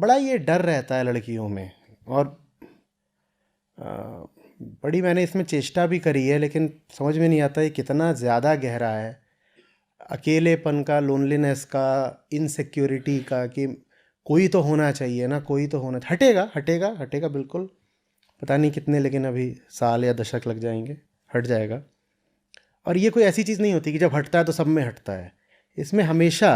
बड़ा ये डर रहता है लड़कियों में, और बड़ी मैंने इसमें चेष्टा भी करी है, लेकिन समझ में नहीं आता ये कितना ज़्यादा गहरा है। अकेलेपन का, लोनलीनेस का, इनसिक्योरिटी का, कि कोई तो होना चाहिए ना, कोई तो होना, हटेगा हटेगा हटेगा बिल्कुल, पता नहीं कितने, लेकिन अभी साल या दशक लग जाएंगे, हट जाएगा। और ये कोई ऐसी चीज़ नहीं होती कि जब हटता है तो सब में हटता है। इसमें हमेशा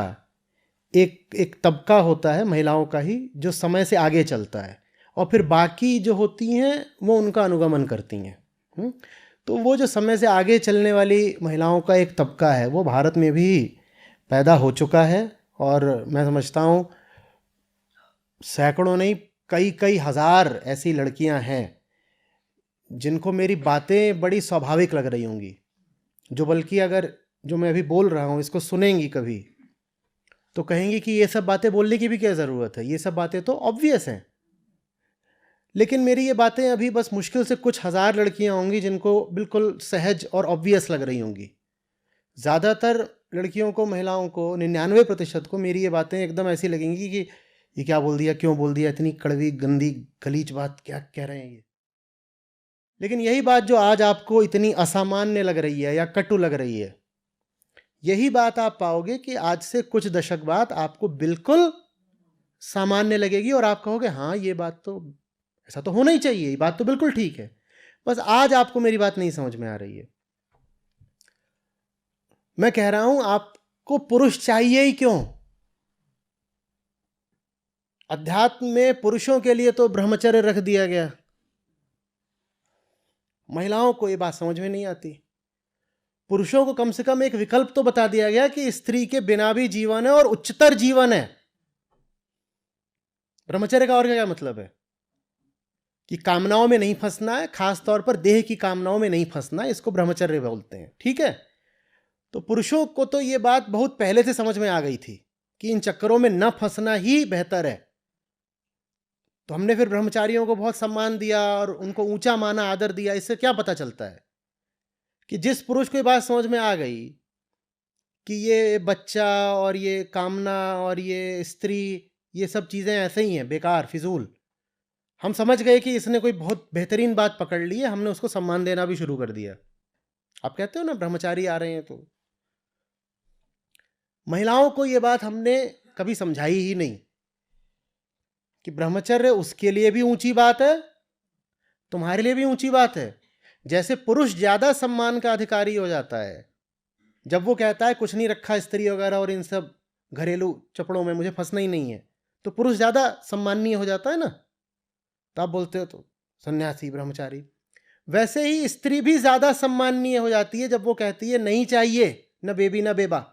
एक एक तबका होता है महिलाओं का ही जो समय से आगे चलता है, और फिर बाकी जो होती हैं वो उनका अनुगमन करती हैं। तो वो जो समय से आगे चलने वाली महिलाओं का एक तबका है, वो भारत में भी पैदा हो चुका है। और मैं समझता हूँ सैकड़ों नहीं, कई कई हज़ार ऐसी लड़कियां हैं जिनको मेरी बातें बड़ी स्वाभाविक लग रही होंगी, जो बल्कि अगर जो मैं अभी बोल रहा हूँ इसको सुनेंगी कभी तो कहेंगी कि ये सब बातें बोलने की भी क्या ज़रूरत है, ये सब बातें तो ऑब्वियस हैं। लेकिन मेरी ये बातें अभी बस मुश्किल से कुछ हज़ार लड़कियां होंगी जिनको बिल्कुल सहज और ऑब्वियस लग रही होंगी। ज़्यादातर लड़कियों को, महिलाओं को, 99% को मेरी ये बातें एकदम ऐसी लगेंगी कि ये क्या बोल दिया, क्यों बोल दिया, इतनी कड़वी गंदी गलीच बात क्या कह रहे हैं ये। लेकिन यही बात जो आज आपको इतनी असामान्य लग रही है या कटु लग रही है, यही बात आप पाओगे कि आज से कुछ दशक बाद आपको बिल्कुल सामान्य लगेगी, और आप कहोगे हाँ ये बात तो, ऐसा तो होना ही चाहिए, ये बात तो बिल्कुल ठीक है। बस आज आपको मेरी बात नहीं समझ में आ रही है। मैं कह रहा हूं आपको पुरुष चाहिए ही क्यों? अध्यात्म में पुरुषों के लिए तो ब्रह्मचर्य रख दिया गया, महिलाओं को ये बात समझ में नहीं आती। पुरुषों को कम से कम एक विकल्प तो बता दिया गया कि स्त्री के बिना भी जीवन है और उच्चतर जीवन है। ब्रह्मचर्य का और क्या मतलब है? कि कामनाओं में नहीं फंसना है, खास तौर पर देह की कामनाओं में नहीं फंसना है, इसको ब्रह्मचर्य बोलते हैं, ठीक है। तो पुरुषों को तो ये बात बहुत पहले से समझ में आ गई थी कि इन चक्करों में न फंसना ही बेहतर है। तो हमने फिर ब्रह्मचारियों को बहुत सम्मान दिया और उनको ऊंचा माना, आदर दिया। इससे क्या पता चलता है कि जिस पुरुष को ये बात समझ में आ गई कि ये बच्चा और ये कामना और ये स्त्री, ये सब चीज़ें ऐसे ही हैं, बेकार, फिजूल, हम समझ गए कि इसने कोई बहुत बेहतरीन बात पकड़ ली है, हमने उसको सम्मान देना भी शुरू कर दिया। आप कहते हो ना ब्रह्मचारी आ रहे हैं, तो महिलाओं को ये बात हमने कभी समझाई ही नहीं कि ब्रह्मचर्य उसके लिए भी ऊंची बात है, तुम्हारे लिए भी ऊंची बात है। जैसे पुरुष ज्यादा सम्मान का अधिकारी हो जाता है जब वो कहता है कुछ नहीं रखा स्त्री वगैरह और इन सब घरेलू चपड़ों में मुझे फंसना ही नहीं है, तो पुरुष ज्यादा सम्माननीय हो जाता है ना, तो आप बोलते हो तो सन्यासी, ब्रह्मचारी। वैसे ही स्त्री भी ज्यादा सम्माननीय हो जाती है जब वो कहती है नहीं चाहिए न बेबी न बेबा।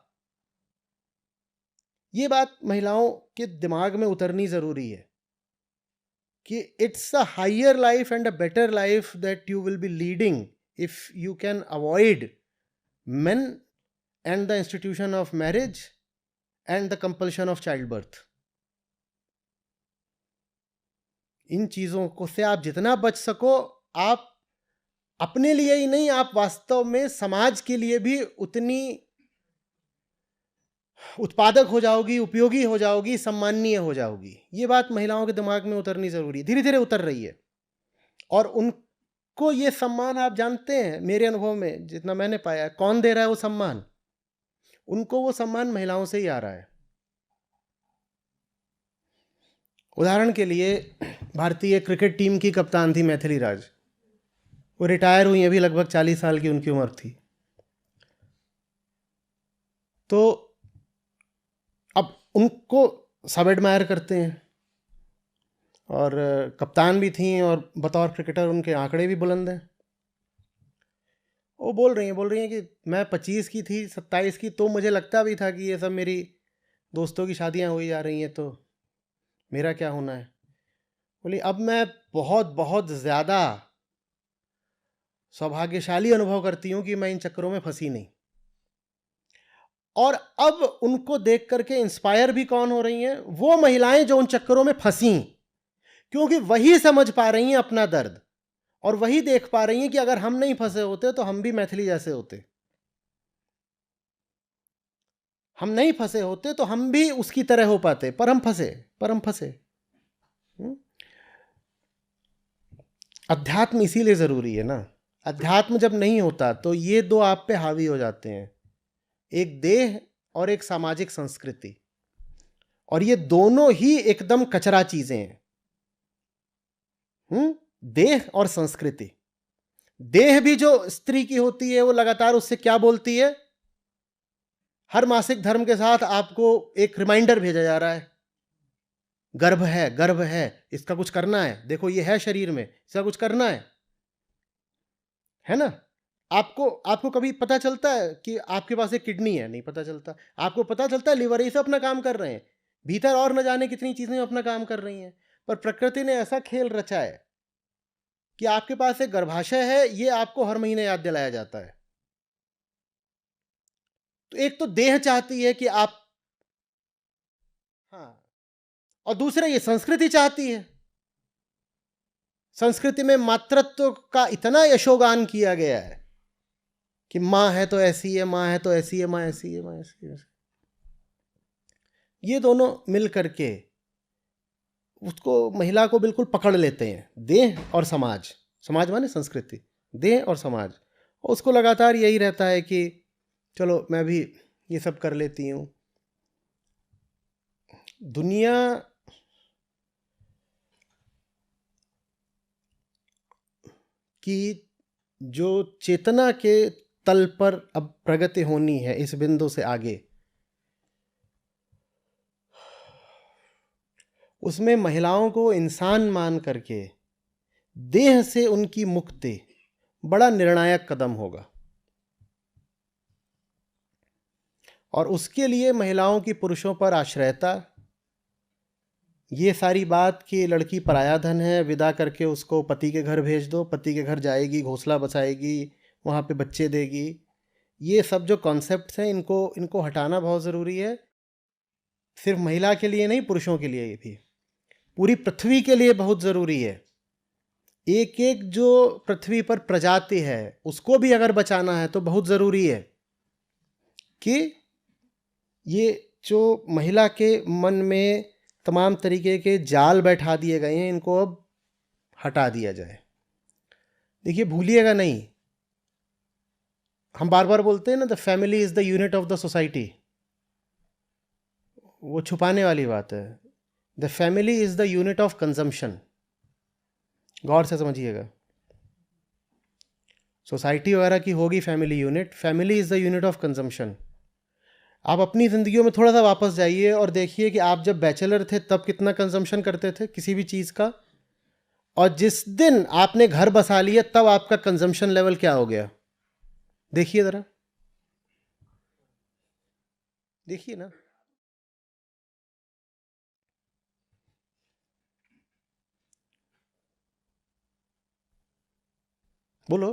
ये बात महिलाओं के दिमाग में उतरनी जरूरी है कि it's a higher life and a better life that you will be leading if you can avoid men and the institution of marriage and the compulsion of childbirth. इन चीजों को से आप जितना बच सको, आप अपने लिए ही नहीं, आप वास्तव में समाज के लिए भी उतनी उत्पादक हो जाओगी, उपयोगी हो जाओगी, सम्माननीय हो जाओगी। ये बात महिलाओं के दिमाग में उतरनी जरूरी है, धीरे धीरे उतर रही है। और उनको ये सम्मान, आप जानते हैं मेरे अनुभव में जितना मैंने पाया, कौन दे रहा है वो सम्मान? उनको वो सम्मान महिलाओं से ही आ रहा है। उदाहरण के लिए भारतीय क्रिकेट टीम की कप्तान थी मैथिली राज, वो रिटायर हुई, अभी लगभग 40 साल की उनकी उम्र थी। तो अब उनको सब एडमायर करते हैं, और कप्तान भी थी और बतौर क्रिकेटर उनके आंकड़े भी बुलंद हैं। वो बोल रही हैं कि मैं 25 की थी, 27 की, तो मुझे लगता भी था कि ये सब मेरी दोस्तों की शादियां हुई जा रही हैं, तो मेरा क्या होना है। बोली अब मैं बहुत बहुत ज़्यादा सौभाग्यशाली अनुभव करती हूँ कि मैं इन चक्करों में फंसी नहीं। और अब उनको देख करके इंस्पायर भी कौन हो रही हैं? वो महिलाएं जो उन चक्करों में फंसी, क्योंकि वही समझ पा रही हैं अपना दर्द, और वही देख पा रही हैं कि अगर हम नहीं फंसे होते तो हम भी मैथिली जैसे होते, हम नहीं फंसे होते तो हम भी उसकी तरह हो पाते, पर हम फंसे। अध्यात्म इसीलिए ज़रूरी है ना। अध्यात्म जब नहीं होता तो ये दो आप पे हावी हो जाते हैं, एक देह और एक सामाजिक संस्कृति, और ये दोनों ही एकदम कचरा चीजें हैं। देह और संस्कृति। देह भी जो स्त्री की होती है वो लगातार उससे क्या बोलती है, हर मासिक धर्म के साथ आपको एक रिमाइंडर भेजा जा रहा है, गर्भ है, गर्भ है, इसका कुछ करना है, देखो ये है शरीर में, इसका कुछ करना है ना। आपको आपको कभी पता चलता है कि आपके पास एक किडनी है? नहीं पता चलता। आपको पता चलता है लिवर, ये सब अपना काम कर रहे हैं, भीतर और न जाने कितनी चीजें अपना काम कर रही हैं। पर प्रकृति ने ऐसा खेल रचा है कि आपके पास एक गर्भाशय है, ये आपको हर महीने याद दिलाया जाता है। तो एक तो देह चाहती है कि आप, हाँ, और दूसरा ये संस्कृति चाहती है। संस्कृति में मातृत्व का इतना यशोगान किया गया है कि मां है तो ऐसी है, मां है तो ऐसी है, मां ऐसी है, मां ऐसी है। ये दोनों मिल करके उसको, महिला को बिल्कुल पकड़ लेते हैं, देह और समाज। समाज माने संस्कृति, देह और समाज। और उसको लगातार यही रहता है कि चलो मैं भी ये सब कर लेती हूँ। दुनिया की जो चेतना के तल पर अब प्रगति होनी है इस बिंदु से आगे, उसमें महिलाओं को इंसान मान करके देह से उनकी मुक्ति बड़ा निर्णायक कदम होगा। और उसके लिए महिलाओं की पुरुषों पर आश्रयता, ये सारी बात कि लड़की पराया धन है, विदा करके उसको पति के घर भेज दो, पति के घर जाएगी, घोंसला बसाएगी, वहाँ पे बच्चे देगी, ये सब जो कॉन्सेप्ट्स हैं इनको हटाना बहुत ज़रूरी है। सिर्फ महिला के लिए नहीं, पुरुषों के लिए भी, पूरी पृथ्वी के लिए बहुत ज़रूरी है। एक एक जो पृथ्वी पर प्रजाति है उसको भी अगर बचाना है तो बहुत ज़रूरी है कि ये जो महिला के मन में तमाम तरीके के जाल बैठा दिए गए हैं, इनको अब हटा दिया जाए। देखिए, भूलिएगा नहीं, हम बार बार बोलते हैं ना, the family is the unit of the society. वो छुपाने वाली बात है। The family is the unit of consumption. गौर से समझिएगा, सोसाइटी वगैरह की होगी family unit, family is the unit of consumption. आप अपनी ज़िंदगियों में थोड़ा सा वापस जाइए और देखिए कि आप जब बैचलर थे तब कितना कंजम्पशन करते थे किसी भी चीज़ का, और जिस दिन आपने घर बसा लिया तब आपका कंजम्पशन लेवल क्या हो गया। देखिए ज़रा, देखिए ना। बोलो।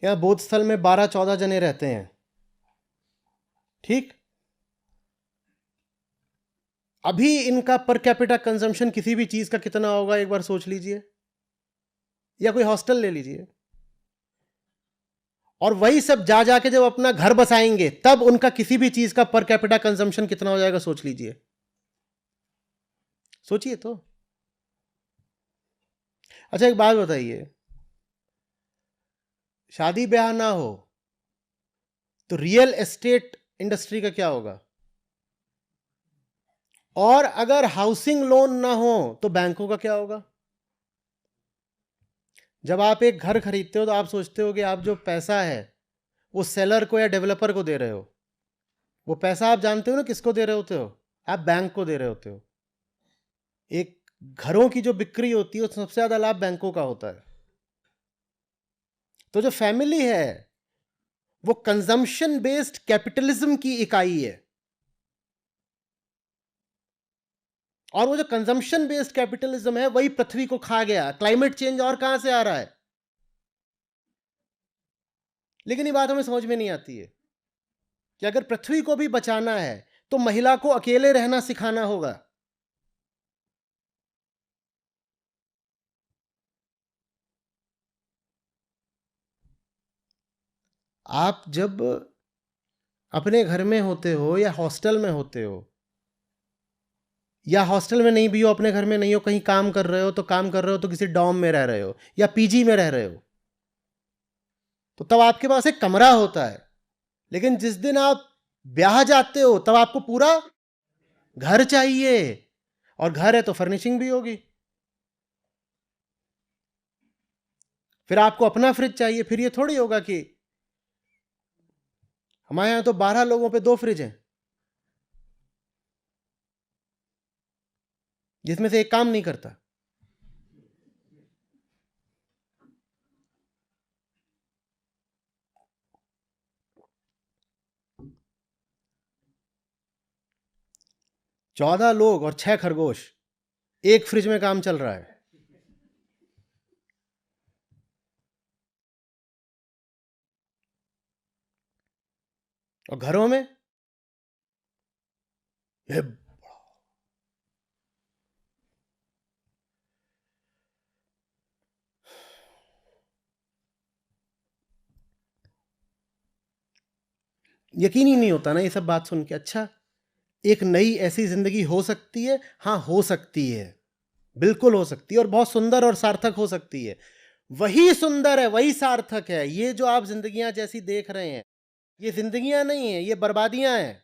यहाँ बोधस्थल में 12-14 जने रहते हैं, ठीक। अभी इनका पर कैपिटा कंजम्पशन किसी भी चीज़ का कितना होगा एक बार सोच लीजिए, या कोई हॉस्टल ले लीजिए। और वही सब जा जाके जब अपना घर बसाएंगे तब उनका किसी भी चीज़ का पर कैपिटा कंजम्पशन कितना हो जाएगा, सोच लीजिए, सोचिए तो। अच्छा, एक बात बताइए, शादी ब्याह ना हो तो रियल एस्टेट इंडस्ट्री का क्या होगा? और अगर हाउसिंग लोन ना हो तो बैंकों का क्या होगा? जब आप एक घर खरीदते हो तो आप सोचते हो कि आप जो पैसा है वो सेलर को या डेवलपर को दे रहे हो। वो पैसा आप जानते हो ना किसको दे रहे होते हो? आप बैंक को दे रहे होते हो। एक घरों की जो बिक्री होती है उसमें सबसे ज़्यादा लाभ बैंकों का होता है। तो जो फैमिली है वो कंजम्पशन बेस्ड कैपिटलिज्म की इकाई है। और वो जो कंजम्पशन बेस्ड कैपिटलिज्म है वही पृथ्वी को खा गया। क्लाइमेट चेंज और कहां से आ रहा है? लेकिन ये बात हमें समझ में नहीं आती है कि अगर पृथ्वी को भी बचाना है तो महिला को अकेले रहना सिखाना होगा। आप जब अपने घर में होते हो या हॉस्टल में होते हो या हॉस्टल में नहीं भी हो, अपने घर में नहीं हो, कहीं काम कर रहे हो तो किसी डॉर्म में रह रहे हो या पीजी में रह रहे हो, तो तब आपके पास एक कमरा होता है। लेकिन जिस दिन आप ब्याह जाते हो तब आपको पूरा घर चाहिए, और घर है तो फर्निशिंग भी होगी। फिर आपको अपना फ्रिज चाहिए। फिर ये थोड़ी होगा कि हमारे यहां तो 12 लोगों पे 2 फ्रिज हैं, जिसमें से एक काम नहीं करता। चौदह लोग और 6 खरगोश, एक फ्रिज में काम चल रहा है। और घरों में ये यकीन ही नहीं होता ना ये सब बात सुन के। अच्छा, एक नई ऐसी जिंदगी हो सकती है? हाँ, हो सकती है, बिल्कुल हो सकती है, और बहुत सुंदर और सार्थक हो सकती है। वही सुंदर है, वही सार्थक है। ये जो आप जिंदगियां जैसी देख रहे हैं, ये जिंदगियां नहीं है, ये बर्बादियां हैं।